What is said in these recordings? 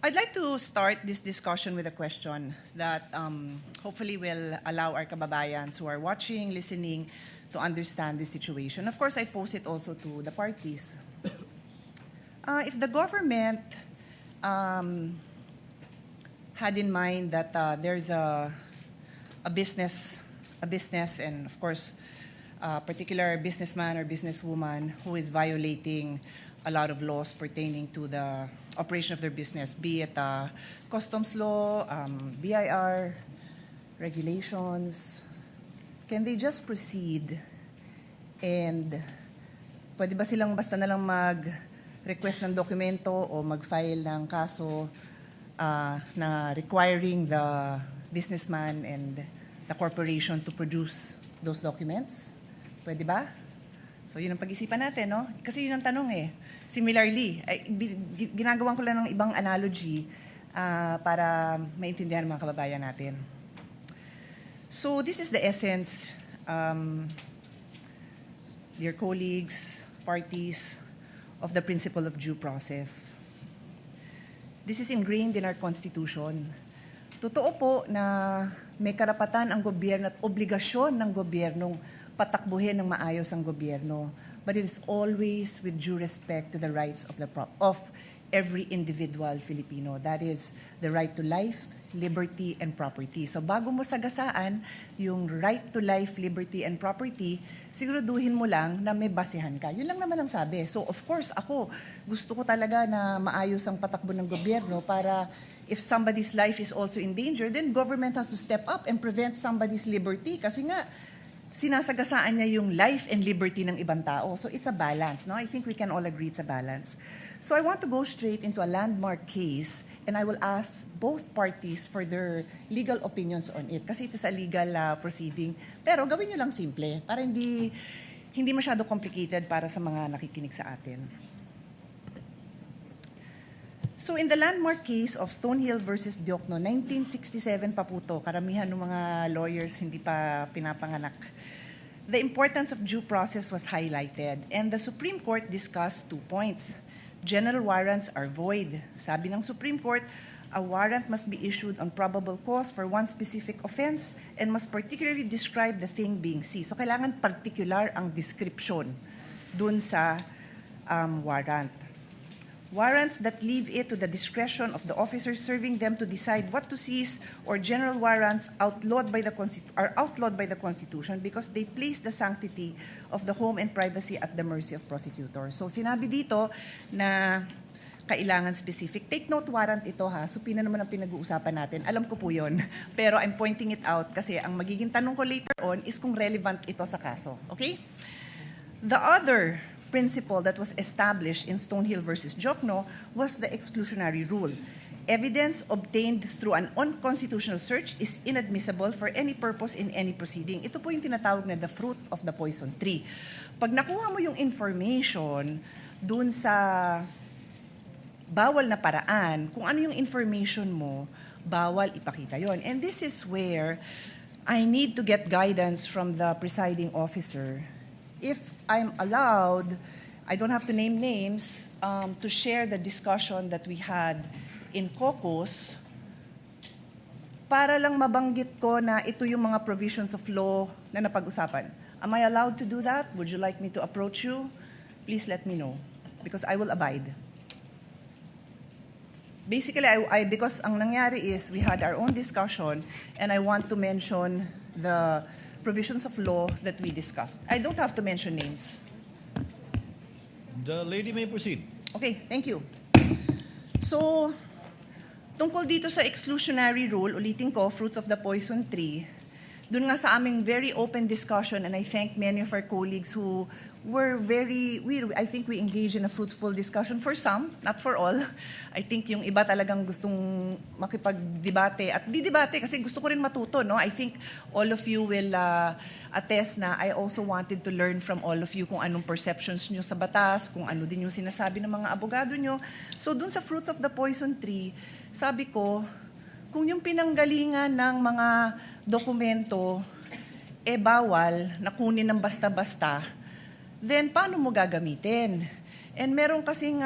I'd like to start this discussion with a question that hopefully will allow our kababayans who are watching, listening, to understand the situation. Of course, I pose it also to the parties. If the government had in mind that there's a business, and of course, a particular businessman or businesswoman who is violating a lot of laws pertaining to the operation of their business, be it customs law, BIR, regulations, can they just proceed and pwede ba silang basta na lang mag-request ng dokumento o mag-file ng kaso na requiring the businessman and the corporation to produce those documents? Pwede ba? So yun ang pag-isipan natin, no? Kasi yun ang tanong eh. Similarly, ginagawan ko lang ng ibang analogy para maintindihan ng mga kababayan natin. So this is the essence, dear colleagues, parties, of the principle of due process. This is ingrained in our Constitution. Totoo po na may karapatan ang gobyerno at obligasyon ng gobyernong patakbuhin ng maayos ang gobyerno, but it is always with due respect to the rights of every individual Filipino. That is the right to life, liberty, and property. So bago mo sagasaan yung right to life, liberty, and property, siguraduhin mo lang na may basehan ka. Yun lang naman ang sabi. So of course, ako, gusto ko talaga na maayos ang patakbo ng gobyerno para if somebody's life is also in danger, then government has to step up and prevent somebody's liberty. Kasi nga, sinasagasaan niya yung life and liberty ng ibang tao. So it's a balance, no? I think we can all agree it's a balance. So I want to go straight into a landmark case and I will ask both parties for their legal opinions on it kasi it is a legal proceeding. Pero gawin niyo lang simple para hindi masyado complicated para sa mga nakikinig sa atin. So in the landmark case of Stonehill versus Diokno, 1967 pa po to, karamihan ng mga lawyers hindi pa pinapanganak. The importance of due process was highlighted and the Supreme Court discussed 2 points. General warrants are void. Sabi ng Supreme Court, a warrant must be issued on probable cause for one specific offense and must particularly describe the thing being seized. So kailangan particular ang description dun sa warrant. Warrants that leave it to the discretion of the officers serving them to decide what to seize or general warrants are outlawed by the Constitution because they place the sanctity of the home and privacy at the mercy of prosecutors. So sinabi dito na kailangan specific. Take note warrant ito ha. Supina naman ang pinag-uusapan natin. Alam ko po yun. Pero I'm pointing it out kasi ang magiging tanong ko later on is kung relevant ito sa kaso. Okay? The other principle that was established in Stonehill versus Diokno was the exclusionary rule. Evidence obtained through an unconstitutional search is inadmissible for any purpose in any proceeding. Ito po yung tinatawag na the fruit of the poison tree. Pag nakuha mo yung information dun sa bawal na paraan, kung ano yung information mo, bawal ipakita yon. And this is where I need to get guidance from the presiding officer. If I'm allowed, I don't have to name names, to share the discussion that we had in caucus para lang mabanggit ko na ito yung mga provisions of law na napag-usapan. Am I allowed to do that? Would you like me to approach you? Please let me know because I will abide. Basically, because ang nangyari is we had our own discussion and I want to mention the provisions of law that we discussed. I don't have to mention names. The lady may proceed. Okay, thank you. So, tungkol dito sa exclusionary rule, ulitin ko, fruits of the poison tree, dun nga sa aming very open discussion, and I thank many of our colleagues who were I think we engaged in a fruitful discussion for some, not for all. I think yung iba talagang gustong makipag-debate at di-debate kasi gusto ko rin matuto, no? I think all of you will attest na I also wanted to learn from all of you kung anong perceptions nyo sa batas, kung ano din yung sinasabi ng mga abogado nyo. So dun sa fruits of the poison tree, sabi ko, kung yung pinanggalingan ng mga dokumento bawal na kunin ng basta-basta, then paano mo gagamitin? And meron kasing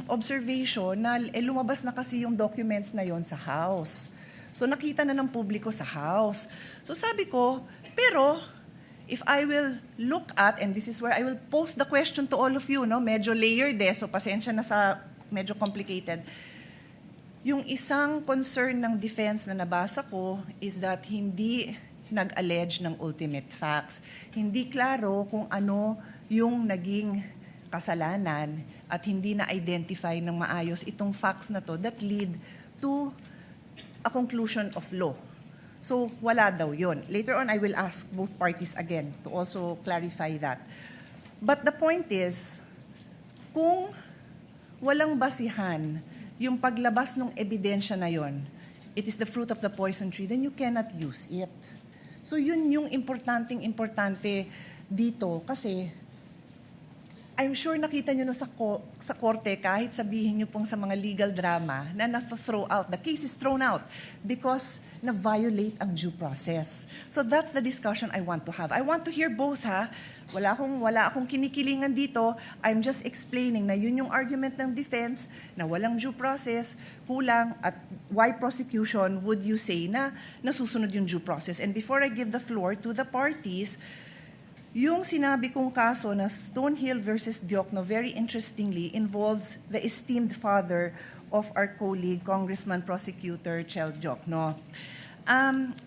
observation na lumabas na kasi yung documents na yon sa House. So nakita na ng publiko sa House. So sabi ko, pero if I will look at, and this is where I will pose the question to all of you, no? Medyo layered so pasensya na sa medyo complicated. Yung isang concern ng defense na nabasa ko is that hindi nag-allege ng ultimate facts. Hindi klaro kung ano yung naging kasalanan at hindi na-identify ng maayos itong facts na to that lead to a conclusion of law. So, wala daw yun. Later on, I will ask both parties again to also clarify that. But the point is, kung walang basihan yung paglabas ng ebidensya na yon, it is the fruit of the poison tree, then you cannot use it. So, yun yung importante dito kasi I'm sure nakita nyo no sa korte, kahit sabihin nyo pong sa mga legal drama na na-throw out. The case is thrown out because na-violate ang due process. So that's the discussion I want to have. I want to hear both, ha? Wala akong kinikilingan dito. I'm just explaining na yun yung argument ng defense na walang due process, kulang, at why prosecution would you say na nasusunod yung due process. And before I give the floor to the parties, yung sinabi kong kaso na Stonehill versus Diokno, very interestingly, involves the esteemed father of our colleague, Congressman Prosecutor Chel Diokno.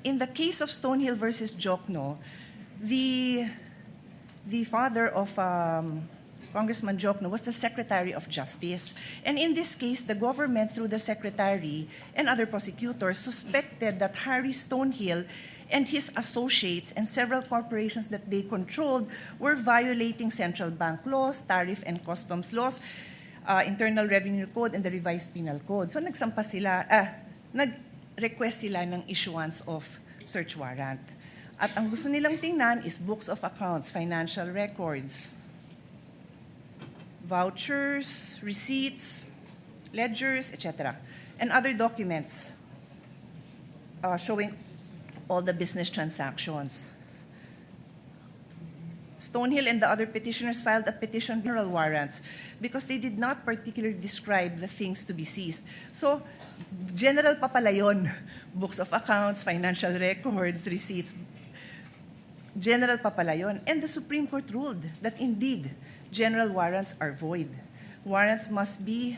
In the case of Stonehill versus Diokno, the father of Congressman Diokno was the Secretary of Justice. And in this case, the government, through the Secretary and other prosecutors, suspected that Harry Stonehill and his associates and several corporations that they controlled were violating central bank laws, tariff and customs laws, Internal Revenue Code, and the Revised Penal Code. So nag-request sila ng issuance of search warrant. At ang gusto nilang tingnan is books of accounts, financial records, vouchers, receipts, ledgers, etc., and other documents showing all the business transactions. Stonehill and the other petitioners filed a petition for general warrants because they did not particularly describe the things to be seized. So, general pa pala yun. Books of accounts, financial records, receipts. General pa pala yun. And the Supreme Court ruled that indeed, general warrants are void. Warrants must be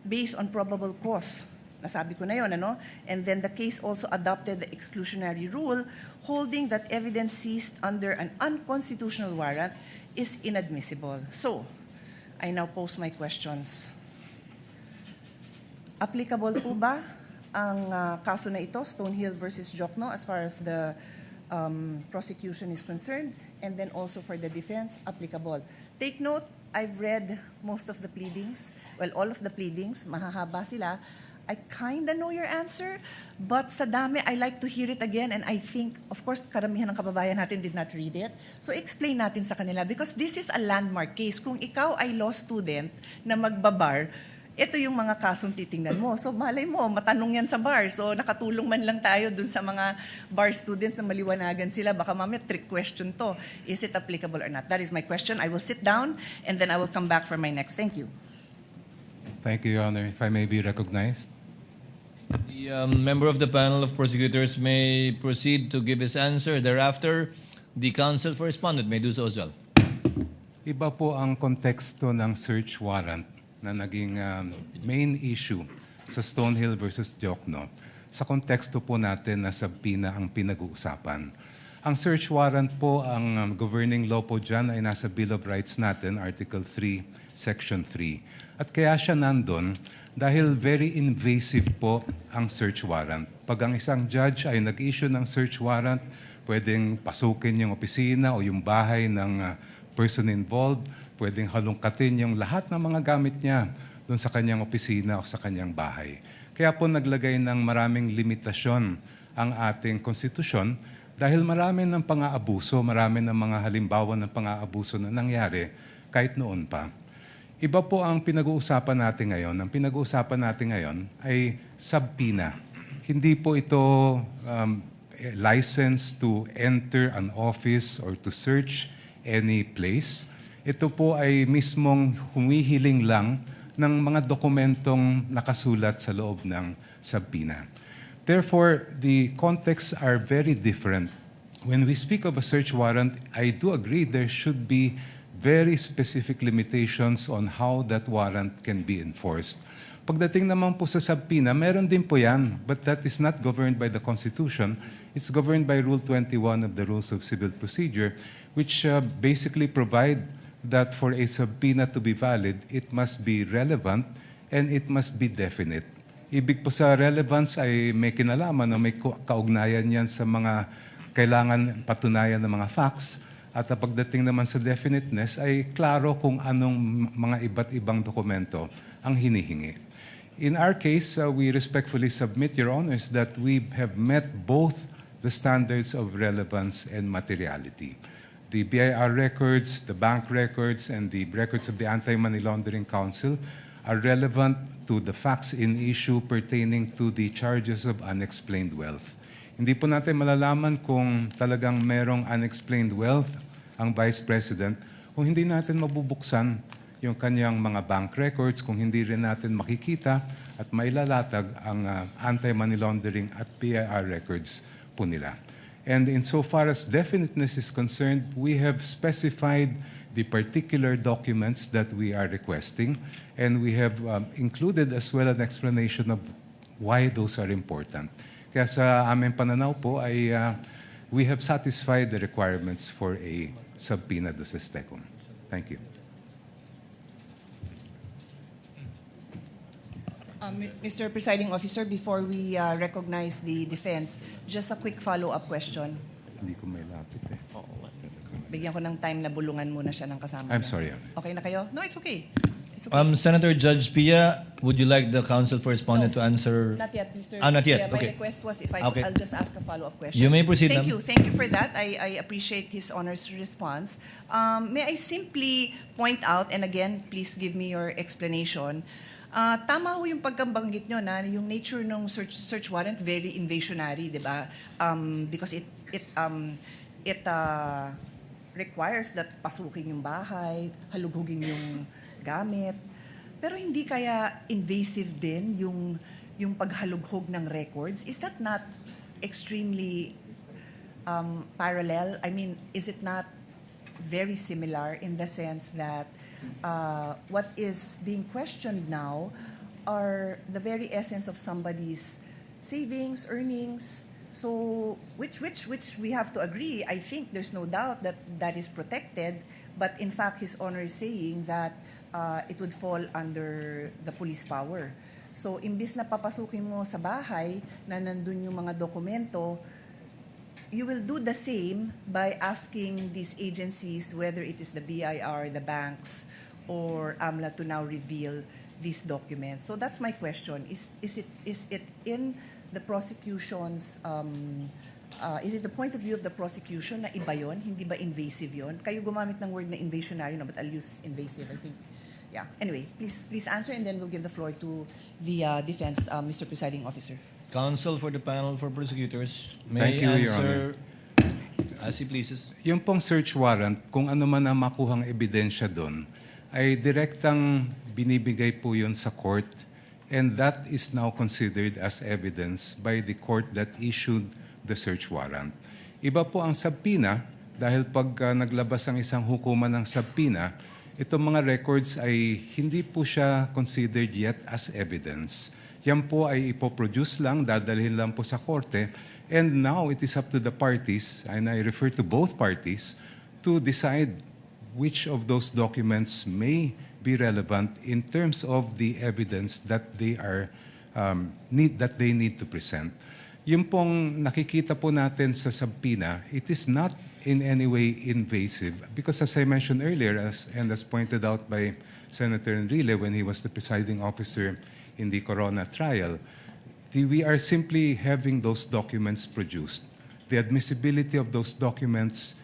based on probable cause. Nasabi ko na yun, ano? And then the case also adopted the exclusionary rule, holding that evidence seized under an unconstitutional warrant is inadmissible. So, I now pose my questions. Applicable po ba ang kaso na ito, Stonehill versus Diokno, as far as the prosecution is concerned, and then also for the defense, applicable? Take note, I've read most of the pleadings, well, all of the pleadings, mahahaba sila. I kind of know your answer, but sa dami, I like to hear it again, and I think, of course, karamihan ng kababayan natin did not read it. So explain natin sa kanila, because this is a landmark case. Kung ikaw ay law student na magbabar, ito yung mga kasong titingnan mo. So malay mo, matanong yan sa bar. So nakatulong man lang tayo dun sa mga bar students na maliwanagan sila. Baka mamaya trick question to. Is it applicable or not? That is my question. I will sit down, and then I will come back for my next. Thank you. Thank you, Your Honor. If I may be recognized. The member of the panel of prosecutors may proceed to give his answer. Thereafter, the counsel for respondent may do so as well. Iba po ang konteksto ng search warrant na naging main issue sa Stonehill versus Diokno. Sa konteksto po natin na subpoena ang pinag-uusapan. Ang search warrant po, ang governing law po dyan ay nasa Bill of Rights natin, Article 3, Section 3. At kaya siya nandun dahil very invasive po ang search warrant. Pag ang isang judge ay nag-issue ng search warrant, pwedeng pasukin yung opisina o yung bahay ng person involved, pwedeng halungkatin yung lahat ng mga gamit niya doon sa kanyang opisina o sa kanyang bahay. Kaya po naglagay ng maraming limitasyon ang ating konstitusyon dahil marami ng pang-aabuso, marami ng mga halimbawa ng pang-aabuso na nangyari kahit noon pa. Iba po ang pinag-uusapan natin ngayon. Ang pinag-uusapan natin ngayon ay subpoena. Hindi po ito license to enter an office or to search any place. ito po ay mismong humihiling lang ng mga dokumentong nakasulat sa loob ng subpoena. Therefore, the contexts are very different. When we speak of a search warrant, I do agree there should be very specific limitations on how that warrant can be enforced. Pagdating naman po sa subpoena, meron din po yan, but that is not governed by the Constitution. It's governed by Rule 21 of the Rules of Civil Procedure, which basically provide that for a subpoena to be valid, it must be relevant and it must be definite. Ibig po sa relevance ay may kinalaman o may kaugnayan yan sa mga kailangan patunayan ng mga facts. At pagdating naman sa definiteness ay klaro kung anong mga iba't ibang dokumento ang hinihingi. In our case, we respectfully submit, Your Honors, that we have met both the standards of relevance and materiality. The BIR records, the bank records, and the records of the Anti-Money Laundering Council are relevant to the facts in issue pertaining to the charges of unexplained wealth. Hindi po natin malalaman kung talagang merong unexplained wealth ang Vice President kung hindi natin mabubuksan yung kanyang mga bank records, kung hindi rin natin makikita at mailalatag ang anti-money laundering at BIR records po nila. And insofar as definiteness is concerned, we have specified the particular documents that we are requesting, and we have included as well an explanation of why those are important. Kaya sa aming pananaw po ay we have satisfied the requirements for a subpoena duces tecum. Thank you. Mr. Presiding Officer, before we recognize the defense, just a quick follow-up question. Hindi ko may lapit eh. Bigyan ko ng time na bulungan muna siya ng kasama I'm niya. sorry. Okay na kayo? No, it's okay. It's okay. Senator Judge Pia, would you like the counsel for respondent to answer? Not yet, Mr. Not yet. Yeah, my Okay. request was if I Okay. I'll just ask a follow-up question. You may proceed, Thank ma'am. you. Thank you for that. I appreciate his honor's response. May I simply point out, and again, please give me your explanation. Tama ho yung pagkabanggit nyo na yung nature ng search warrant very invasionary, di ba? Because it requires that pasukin yung bahay, halughugin yung gamit. Pero hindi kaya invasive din yung paghalughog ng records? Is that not extremely parallel? I mean, is it not very similar in the sense that what is being questioned now are the very essence of somebody's savings, earnings? So, which we have to agree. I think there's no doubt that that is protected. But in fact, His Honor is saying that it would fall under the police power. So, imbis na papasukin mo sa bahay na nandun yung mga dokumento, you will do the same by asking these agencies, whether it is the BIR, the banks, or AMLA, to now reveal these documents. So that's my question. Is it in the prosecution's, is it the point of view of the prosecution na iba yun? Hindi ba invasive yun? Kayo gumamit ng word na invasionary, no, but I'll use invasive, I think. Yeah. Anyway, please answer, and then we'll give the floor to the defense, Mr. Presiding Officer. Counsel for the panel for prosecutors may Thank you, Your answer as he pleases. Yung pong search warrant, kung ano man ang makuhang ebidensya doon, ay direktang binibigay po yun sa court, and that is now considered as evidence by the court that issued the search warrant. Iba po ang subpoena, dahil pag naglabas ang isang hukuman ng subpoena, itong mga records ay hindi po siya considered yet as evidence. Yan po ay ipoproduce lang, dadalhin lang po sa korte, and now it is up to the parties, and I refer to both parties, to decide which of those documents may be relevant in terms of the evidence that they are need to present. Yung pong nakikita po natin sa subpoena, it is not in any way invasive because, as I mentioned earlier, as pointed out by Senator Enrile when he was the presiding officer in the Corona trial, we are simply having those documents produced. The admissibility of those documents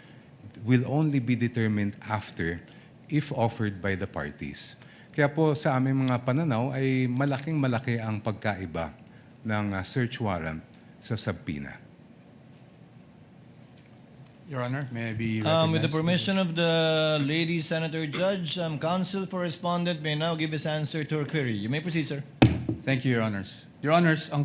will only be determined after, if offered by the parties. Kaya po sa aming mga pananaw ay malaking-malaki ang pagkaiba ng search warrant sa subpoena. Your Honor, may I be With the recognized? permission of the lady senator judge, counsel for respondent may now give his answer to her query. You may proceed, sir. Thank you, Your Honors. Your Honors, ang